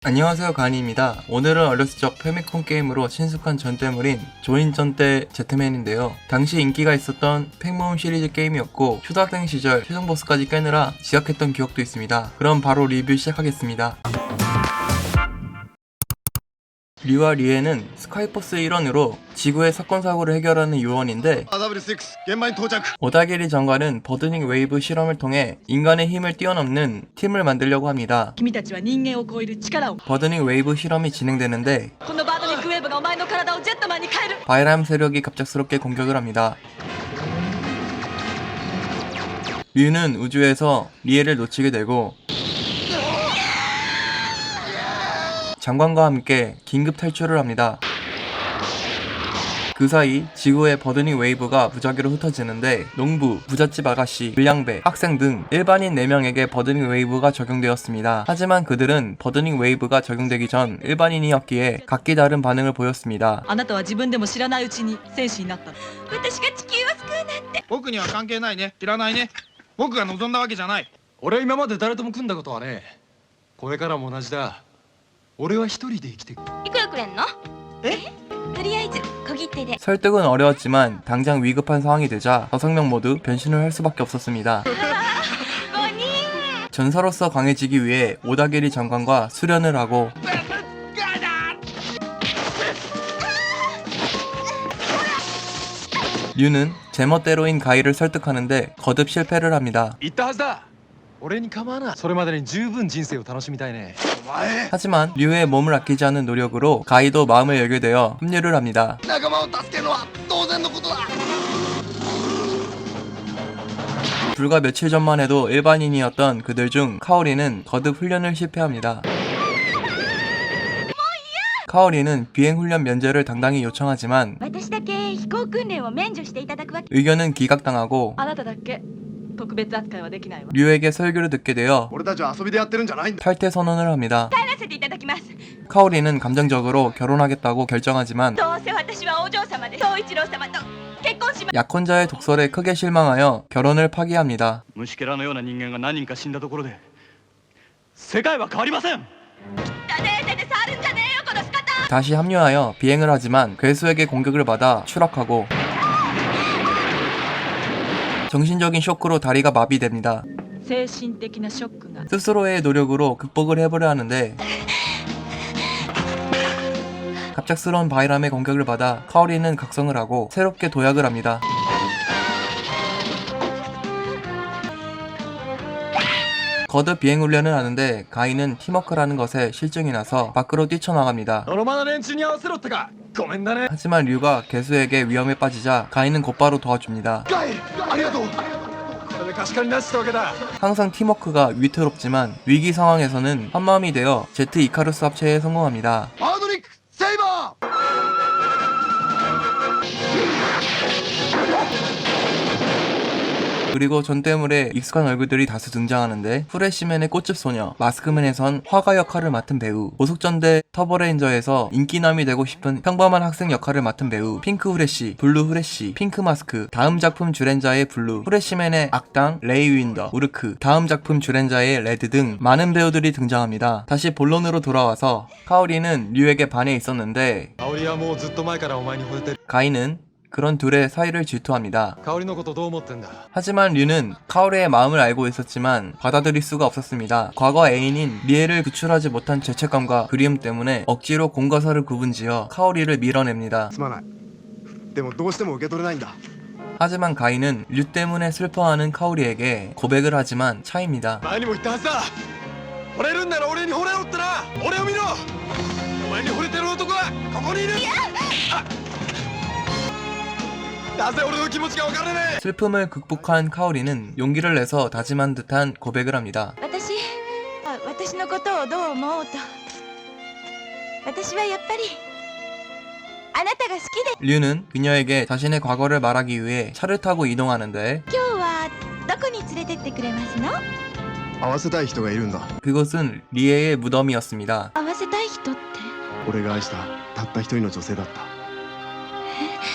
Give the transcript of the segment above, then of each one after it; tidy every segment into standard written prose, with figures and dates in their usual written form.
안녕하세요, 가니입니다. 오늘은 어렸을 적 패미콘 게임으로 친숙한 전대물인 조인 전대 제트맨인데요. 당시 인기가 있었던 팩모음 시리즈 게임이었고 초등학생 시절 최종 보스까지 깨느라 지각했던 기억도 있습니다. 그럼 바로 리뷰 시작하겠습니다. 류와 리에는 스카이포스 일원으로 지구의 사건 사고를 해결하는 요원인데, 오다기리 장관은 버드닝 웨이브 실험을 통해 인간의 힘을 뛰어넘는 팀을 만들려고 합니다. 버드닝 웨이브 실험이 진행되는데 바이람 세력이 갑작스럽게 공격을 합니다. 류는 우주에서 리에를 놓치게 되고 장관과 함께 긴급 탈출을 합니다. 그 사이 지구의 버드닝 웨이브가 무작위로 흩어지는데 농부, 부잣집 아가씨, 불량배, 학생 등 일반인 4명에게 버드닝 웨이브가 적용되었습니다. 하지만 그들은 버드닝 웨이브가 적용되기 전 일반인이었기에 각기 다른 반응을 보였습니다. あなたは自分でも知らないうちに戦士になった。私が地球を救うなんて。僕には関係ないね。知らないね。僕が望んだわけじゃない。俺は今まで誰とも組んだことはね。これからも同じだ。俺は一人で生きていく。いくらくれんの？え？とりあえず小切手で。 설득은 어려웠지만 당장 위급한 상황이 되자 5명 모두 변신을 할 수밖에 없었습니다. 전사로서 강해지기 위해 오다기리 장관과 수련을 하고 류는 제멋대로인 가이를 설득하는데 거듭 실패를 합니다. 言ったはずだ。俺に構わな。それまでに十分人生を楽しみたいね。 하지만 류의 몸을 아끼지 않은 노력으로 가이도 마음을 열게 되어 합류를 합니다. 仲間を助けるのは当然のことだ。 불과 며칠 전만 해도 일반인이었던 그들 중 카오리는 거듭 훈련을 실패합니다. 카오리는 비행훈련 면제를 당당히 요청하지만 私だけ飛行訓練を免除していただくわけ。 의견은 기각당하고 あなただけ特別扱いはできないわ。 류에게 설교를 듣게 되어 俺たちは遊びでやってるんじゃないんだ。 탈퇴 선언을 합니다. 帰らせていただきます。 카오리는 감정적으로 결혼하겠다고 결정하지만 どうせ私はお嬢様で宗一郎様と結婚します。 약혼자의 독설에 크게 실망하여 결혼을 파기합니다. 虫けらのような人間が何人か死んだところで世界は変わりません。だね手で触るんじゃねえよこの仕方。 다시 합류하여 비행을 하지만 괴수에게 공격을 받아 추락하고 정신적인 쇼크로 다리가 마비됩니다. 精神的なショックが。 스스로의 노력으로 극복을 해보려 하는데 갑작스러운 바이람의 공격을 받아 카오리는 각성을 하고 새롭게 도약을 합니다. 거듭 비행훈련을 하는데 가이는 팀워크라는 것에 실증이 나서 밖으로 뛰쳐나갑니다. ノロマの連中に合わせろってか。ごめんだね。 하지만 류가 괴수에게 위험에 빠지자 가이는 곧바로 도와줍니다. ガイ、ありがとう。これで貸し借りなしってわけだ。 항상 팀워크가 위태롭지만 위기 상황에서는 한마음이 되어 제트 이카루스 합체에 성공합니다. ハードリック、セイバー。 그리고 전대물에 익숙한 얼굴들이 다수 등장하는데 후레쉬맨의 꽃집 소녀, 마스크맨에선 화가 역할을 맡은 배우, 보석전대 터보레인저에서 인기남이 되고 싶은 평범한 학생 역할을 맡은 배우, 핑크 후레쉬, 블루 후레쉬, 핑크 마스크, 다음 작품 주렌자의 블루, 후레쉬맨의 악당 레이 윈더, 우르크, 다음 작품 주렌자의 레드 등 많은 배우들이 등장합니다. 다시 본론으로 돌아와서 카오리는 류에게 반해 있었는데 香りはもうずっと前からお前に惚れてる。 가이는 그런 둘의 사이를 질투합니다. 香りのことどう思ってんだ。 하지만 류는 카오리의 마음을 알고 있었지만 받아들일 수가 없었습니다. 과거 애인인 리에를 구출하지 못한 죄책감과 그리움 때문에 억지로 공과사를 구분지어 카오리를 밀어냅니다. すまない。でもどうしても受け取れないんだ。 하지만 가이는 류 때문에 슬퍼하는 카오리에게 고백을 하지만 차입니다. 前にも言ったはずだ。惚れるんなら俺に惚れろってな。俺を見ろ。お前に惚れてる男はここにいる。あ、なぜ俺の気持ちが分からねえ。 슬픔을 극복한 카오리는 용기를 내서 다짐한 듯한 고백을 합니다. 私のことをどう思おうと私はやっぱりあなたが好きで。 류는 그녀에게 자신의 과거를 말하기 위해 차를 타고 이동하는데 今日はどこに連れてってくれますの？合わせたい人がいるんだ。 그곳은 리에의 무덤이었습니다. 会わせたい人って？俺が愛したたった一人の女性だった。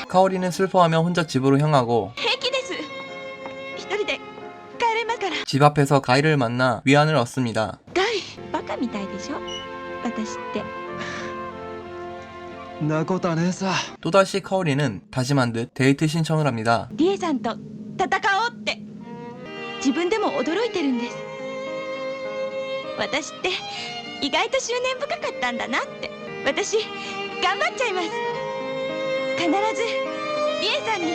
카오리는 슬퍼하며 혼자 집으로 향하고 平気です。一人で帰れますから。 집 앞에서 가이를 만나 위안을 얻습니다. ガイ、バカみたいでしょ。私って。なことはねえさ。 또다시 카오리는 다짐한 듯 데이트 신청을 합니다. リエさんと戦おうって自分でも驚いてるんです。私って意外と執念深かったんだなって。私頑張っちゃいます。必ずリエさんに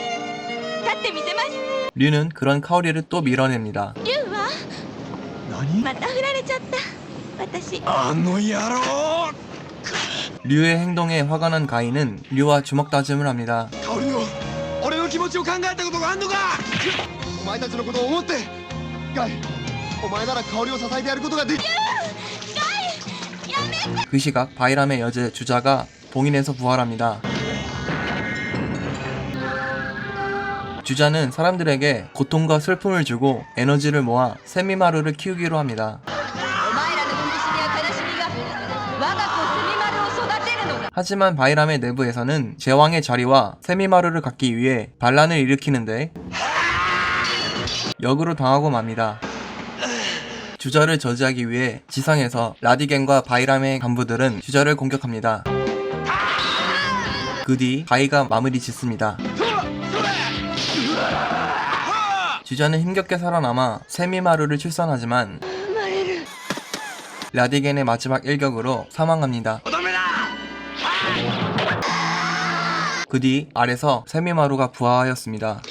勝ってみせます。 류는 그런 카오리를 또 밀어냅니다. リュウは何？また振られちゃった。私あの野郎！ 류의 행동에 화가 난 가인은 류와 주먹 다짐을 합니다. 香織の俺の気持ちを考えたことがあんのか？お前たちのことを思ってガイ、お前なら香織を支えてやることができる。 그 시각 바이람의 여제 주자가 봉인에서 부활합니다. 주자는 사람들에게 고통과 슬픔을 주고 에너지를 모아 세미마루를 키우기로 합니다. 하지만 바이람의 내부에서는 제왕의 자리와 세미마루를 갖기 위해 반란을 일으키는데 역으로 당하고 맙니다. 주자를 저지하기 위해 지상에서 라디겐과 바이람의 간부들은 주자를 공격합니다. 그 뒤 가이가 마무리 짓습니다. 주자는 힘겹게 살아남아 세미마루를 출산하지만 라디겐의 마지막 일격으로 사망합니다. 그 뒤 아래서 세미마루가 부화하였습니다.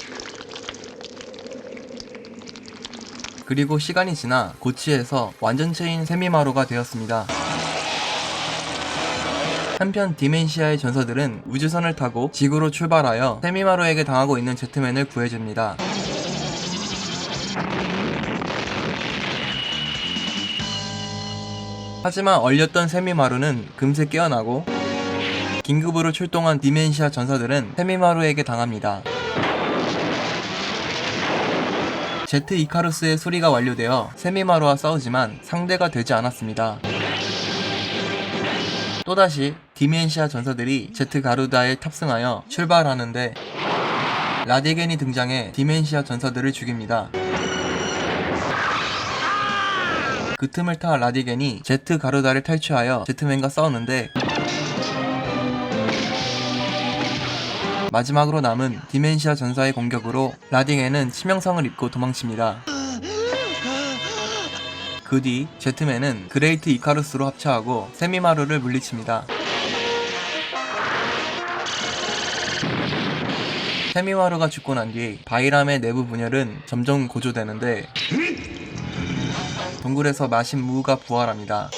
그리고 시간이 지나 고치에서 완전체인 세미마루가 되었습니다. 한편 디멘시아의 전사들은 우주선을 타고 지구로 출발하여 세미마루에게 당하고 있는 제트맨을 구해줍니다. 하지만 얼렸던 세미마루는 금세 깨어나고 긴급으로 출동한 디멘시아 전사들은 세미마루에게 당합니다. 제트 이카루스의 수리가 완료되어 세미마루와 싸우지만 상대가 되지 않았습니다. 또다시 디멘시아 전사들이 제트 가루다에 탑승하여 출발하는데 라디겐이 등장해 디멘시아 전사들을 죽입니다. 그 틈을 타 라디겐이 제트 가루다를 탈취하여 제트맨과 싸우는데 마지막으로 남은 디멘시아 전사의 공격으로 라디겐은 치명상을 입고 도망칩니다. 그 뒤 제트맨은 그레이트 이카루스로 합체하고 세미마루를 물리칩니다. 세미마루가 죽고 난 뒤 바이람의 내부 분열은 점점 고조되는데 동굴에서 마신 무우가 부활합니다.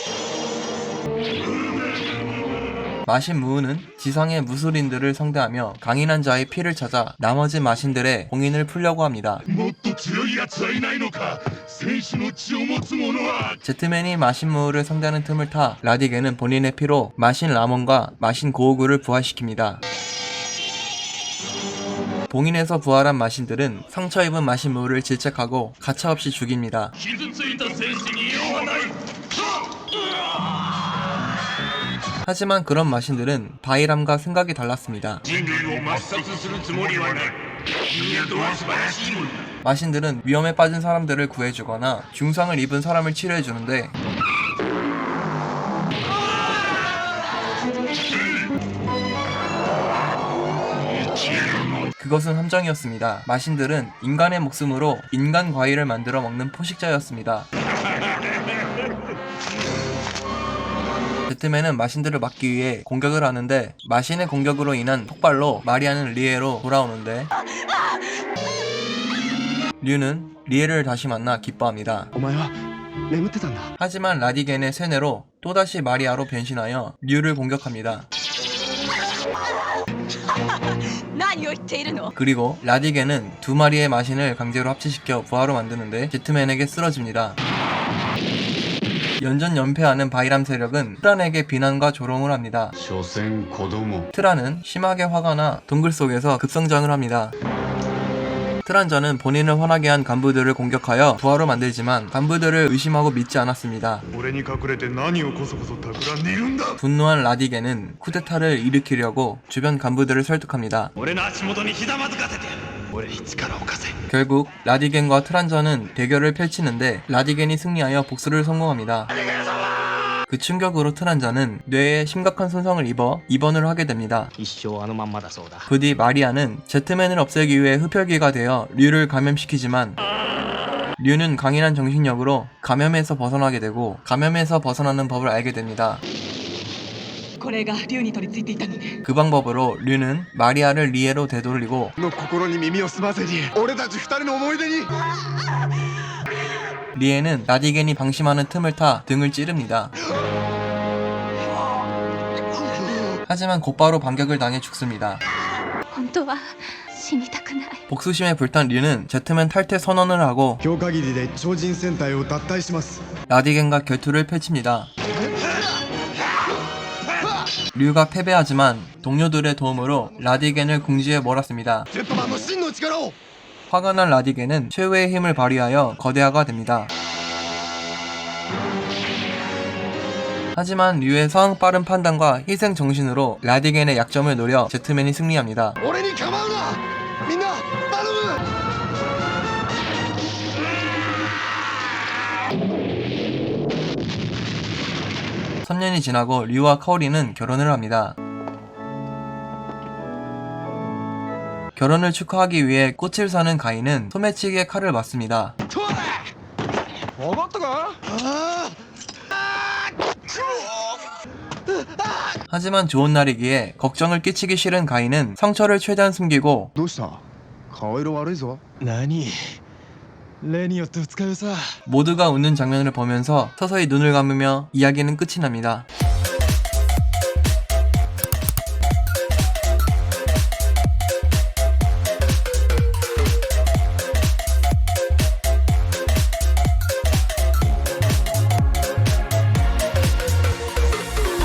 마신 무우는 지상의 무술인들을 상대하며 강인한 자의 피를 찾아 나머지 마신들의 봉인을 풀려고 합니다. 제트맨이 마신 무우를 상대하는 틈을 타 라디겐은 본인의 피로 마신 라몬과 마신 고우구를 부활시킵니다. 봉인에서 부활한 마신들은 상처 입은 마신 무우를 질책하고 가차없이 죽입니다. 하지만 그런 마신들은 바이람과 생각이 달랐습니다. 마신들은 위험에 빠진 사람들을 구해주거나 중상을 입은 사람을 치료해주는데 그것은 함정이었습니다. 마신들은 인간의 목숨으로 인간 과일을 만들어 먹는 포식자였습니다. 제트맨은 마신들을 막기 위해 공격을 하는데 마신의 공격으로 인한 폭발로 마리아는 리에로 돌아오는데 류는 리에를 다시 만나 기뻐합니다. 하지만 라디겐의 세뇌로 또다시 마리아로 변신하여 류를 공격합니다. 그리고 라디겐은 두 마리의 마신을 강제로 합체시켜 부하로 만드는데 제트맨에게 쓰러집니다. 연전연패하는 바이람 세력은 트란에게 비난과 조롱을 합니다. 트란은 심하게 화가 나 동굴 속에서 급성장을 합니다. 트란전은 본인을 화나게 한 간부들을 공격하여 부하로 만들지만 간부들을 의심하고 믿지 않았습니다. 분노한 라디겐은 쿠데타를 일으키려고 주변 간부들을 설득합니다. 결국 라디겐과 트란전은 대결을 펼치는데 라디겐이 승리하여 복수를 성공합니다. 그 충격으로 트란자는 뇌에 심각한 손상을 입어 입원을 하게 됩니다. 一生あのまんまだそうだ。 부디 마리아는 제트맨을 없애기 위해 흡혈귀가 되어 류를 감염시키지만 류는 강인한 정신력으로 감염에서 벗어나게 되고 감염에서 벗어나는 법을 알게 됩니다. これが竜に取り付いていたのね。 그 방법으로 류는 마리아를 리에로 되돌리고 の心に耳を澄ませリエ俺たち二人の思い出に 리에는 라디겐이 방심하는 틈을 타 등을 찌릅니다. 하지만 곧바로 반격을 당해 죽습니다. 本当は死にたくない。 복수심에 불탄 류는 제트맨 탈퇴 선언을 하고 今日限りで超人戦隊を脱退します 라디겐과 결투를 펼칩니다. 류가 패배하지만 동료들의 도움으로 라디겐을 궁지에 몰았습니다. ジェットマンの真の力を 화가 난 라디겐은 최후의 힘을 발휘하여 거대화가 됩니다. 하지만 류의 성황 빠른 판단과 희생 정신으로 라디겐의 약점을 노려 제트맨이 승리합니다. 俺に構うなみんな頼む 3년이 지나고 류와 카오리는 결혼을 합니다. 결혼을 축하하기 위해 꽃을 사는 가인은 소매치기의 칼을 맞습니다. 分かったか？ 하지만 좋은 날이기에 걱정을 끼치기 싫은 가인은 상처를 최대한 숨기고 どうした顔色悪いぞ何？例によって二日酔いさ。 모두가 웃는 장면을 보면서 서서히 눈을 감으며 이야기는 끝이 납니다.